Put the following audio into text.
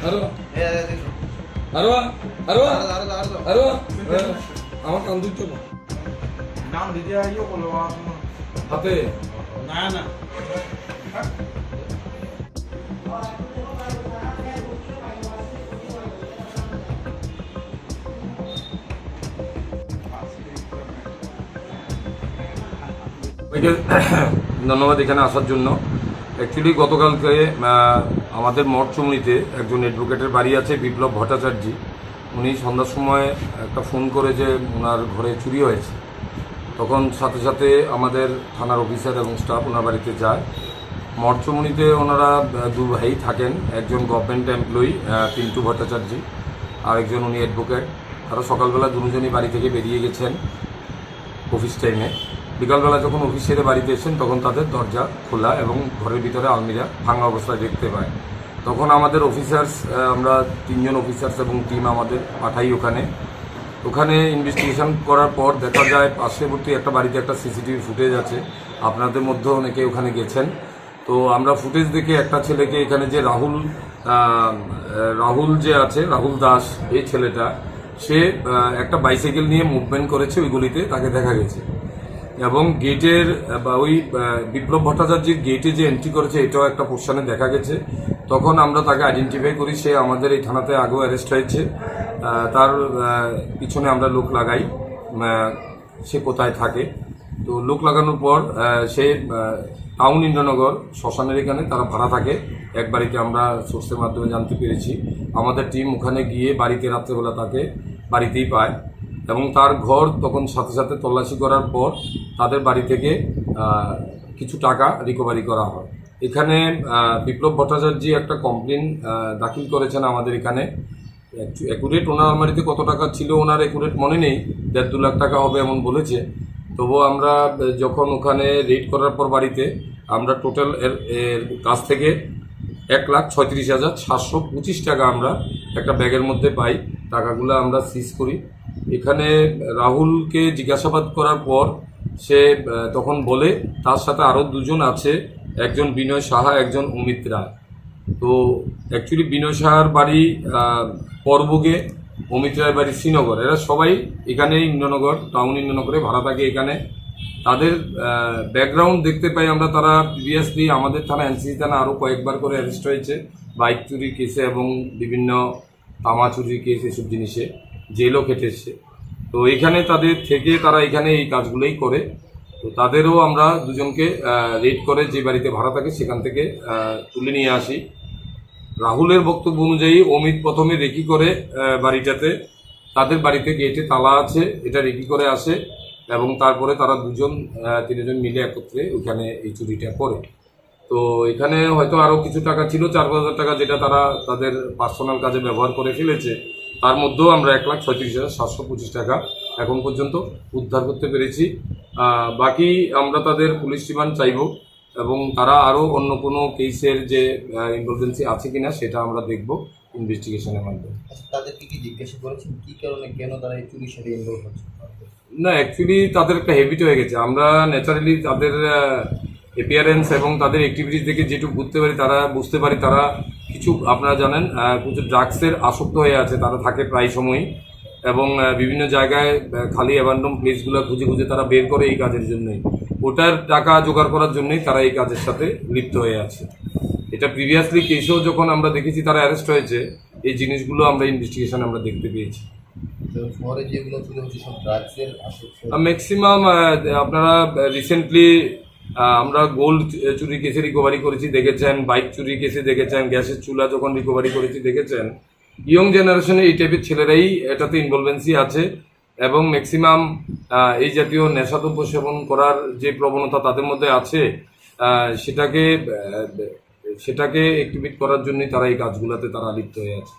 আরো আরো আরো আরো আমার কান দিচ্ছ না নাম দিদি আইও বলো হাতে না না ধন্যবাদ এখানে আসার জন্য। অ্যাকচুয়ালি গতকালকে আমাদের মঠচুমনিতে একজন অ্যাডভোকেটের বাড়ি আছে, বিপ্লব ভট্টাচার্য। উনি সন্ধ্যার সময় একটা ফোন করে যে ওনার ঘরে চুরি হয়েছে। তখন সাথে সাথে আমাদের থানার অফিসার এবং স্টাফ ওনার বাড়িতে যায়। মঠচুমনিতে ওনারা দু ভাই থাকেন, একজন গভর্নমেন্ট এমপ্লয়ি পিন্টু ভট্টাচার্য, আর একজন উনি অ্যাডভোকেট। তারা সকালবেলা দুজনই বাড়ি থেকে বেরিয়ে গেছেন অফিস টাইমে। বিকালবেলা যখন অফিস ছেড়ে বাড়িতে এসেছেন তখন তাদের দরজা খোলা এবং ঘরের ভিতরে আলমিরা ভাঙা অবস্থায় দেখতে পায়। তখন আমাদের অফিসার্স, আমরা 3 জন অফিসার্স এবং টিম আমাদের পাঠাই ওখানে ইনভেস্টিগেশন করার পর দেখা যায় পার্শ্ববর্তী একটা বাড়িতে একটা সিসিটিভি ফুটেজ আছে। আপনাদের মধ্যে অনেকে ওখানে গেছেন। তো আমরা ফুটেজ দেখে একটা ছেলেকে, এখানে যে রাহুল যে আছে, রাহুল দাস, এই ছেলেটা, সে একটা বাইসাইকেল নিয়ে মুভমেন্ট করেছে ওই গলিতে, তাকে দেখা গেছে। এবং গেটের বা ওই বিপ্লব ভট্টাচার্যের গেটে যে এন্ট্রি করেছে এটাও একটা পোর্শনে দেখা গেছে। তখন আমরা তাকে আইডেন্টিফাই করি, সে আমাদের এই থানাতে আগেও অ্যারেস্ট হয়েছে। তার পিছনে আমরা লোক লাগাই, সে কোথায় থাকে। তো লোক লাগানোর পর সে টাউন ইন্দ্রনগর শ্মশানের এখানে তারা ভাড়া থাকে এক বাড়িতে, আমরা সোর্সের মাধ্যমে জানতে পেরেছি। আমাদের টিম ওখানে গিয়ে বাড়িতে রাত্রেবেলা তাকে বাড়িতেই পায় এবং তার ঘর তখন সাথে সাথে তল্লাশি করার পর তাদের বাড়ি থেকে কিছু টাকা রিকভারি করা হয়। এখানে বিপ্লব ভট্টাচার্য একটা কমপ্লেন দাখিল করেছেন আমাদের এখানে। অ্যাকুরেট ওনার আলমারিতে কত টাকা ছিল ওনার অ্যাকুরেট মনে নেই, 1.5-2 লাখ টাকা হবে এমন বলেছে। তবুও আমরা যখন ওখানে রেড করার পর বাড়িতে আমরা টোটাল এর কাছ থেকে 1,36,725 টাকা আমরা একটা ব্যাগের মধ্যে পাই। টাকাগুলো আমরা সিজ করি। এখানে রাহুলকে জিজ্ঞাসাবাদ করার পর সে তখন বলে তার সাথে আরও 2 জন আছে, একজন বিনয় সাহা, একজন অমিত রায়। তো অ্যাকচুয়ালি বিনয় সাহার বাড়ি পরবুগে, অমিত রায়ের বাড়ি শ্রীনগর। এরা সবাই এখানে ইন্দ্রনগর, টাউন ইন্দ্রনগরে ভাড়া থাকে এখানে। তাদের ব্যাকগ্রাউন্ড দেখতে পাই আমরা, তারা প্রিভিয়াসলি আমাদের থানা, এনসিসি থানা আরও কয়েকবার করে অ্যারেস্ট হয়েছে বাইক চুরির কেসে এবং বিভিন্ন তামা চুরির কেস, এসব জিনিসে জেলও কেটেছে। তো এখানে তাদের থেকে তারা এখানে এই কাজগুলোই করে। তো তাদেরও আমরা 2 জনকে রেড করে যে বাড়িতে ভাড়া থাকে সেখান থেকে তুলে নিয়ে আসি। রাহুলের বক্তব্য অনুযায়ী অমিত প্রথমে রেকি করে বাড়িটাতে, তাদের বাড়িতে গেটে তালা আছে, এটা রেকি করে আসে এবং তারপরে তারা 3 জন মিলে একত্রে ওইখানে এই চুরিটা করে। তো এখানে হয়তো আরও কিছু টাকা ছিল, 4,000 টাকা, যেটা তারা তাদের পার্সোনাল কাজে ব্যবহার করে ফেলেছে। তার মধ্যেও আমরা 1,36,725 টাকা এখন পর্যন্ত উদ্ধার করতে পেরেছি। বাকি আমরা তাদের পুলিশ রিমান্ড চাইব এবং তারা আরও অন্য কোনো কেসের যে ইনভলভেন্সি আছে কিনা সেটা আমরা দেখব ইনভেস্টিগেশনের মাধ্যমে। তাদেরকে কি জিজ্ঞাসা করেছেন কী কারণে, কেন তারা এই চুরির সাথে ইনভলভ হচ্ছে? না, অ্যাকচুয়ালি তাদের একটা হ্যাবিট হয়ে গেছে। আমরা ন্যাচারালি তাদের অ্যাপিয়ারেন্স এবং তাদের অ্যাক্টিভিটিস দেখে যেটুকু বুঝতে পারি তারা কিছু, আপনারা জানেন, কিছু ড্রাগসের আসক্ত হয়ে আছে। তারা থাকে প্রায় সময়ই এবং বিভিন্ন জায়গায় খালি অ্যাবান্ডন প্লেসগুলো খুঁজে খুঁজে তারা বের করে এই কাজের জন্যই, ওটার টাকা জোগাড় করার জন্যই তারা এই কাজের সাথে লিপ্ত হয়ে আছে। এটা প্রিভিয়াসলি কেসেও যখন আমরা দেখেছি তারা অ্যারেস্ট হয়েছে, এই জিনিসগুলো আমরা ইনভেস্টিগেশন আমরা দেখতে পেয়েছি। শহরে যেগুলো ছিল হচ্ছে সব ড্রাগসের আসক্ত। ম্যাক্সিমাম আপনারা রিসেন্টলি আমরা গোল্ড চুরি কেসে রিকভারি করেছি দেখেছেন, বাইক চুরি কেসে দেখেছেন, গ্যাসের চুলা যখন রিকভারি করেছি দেখেছেন। ইয়ং জেনারেশনে এই টাইপের ছেলেরাই এটাতে ইনভলভেন্সি আছে এবং ম্যাক্সিমাম এই জাতীয় নেশাদ্রব্য সেবন করার যে প্রবণতা তাদের মধ্যে আছে, সেটাকে অ্যাক্টিভেট করার জন্যই তারা এই কাজগুলোতে তারা লিপ্ত হয়ে আছে।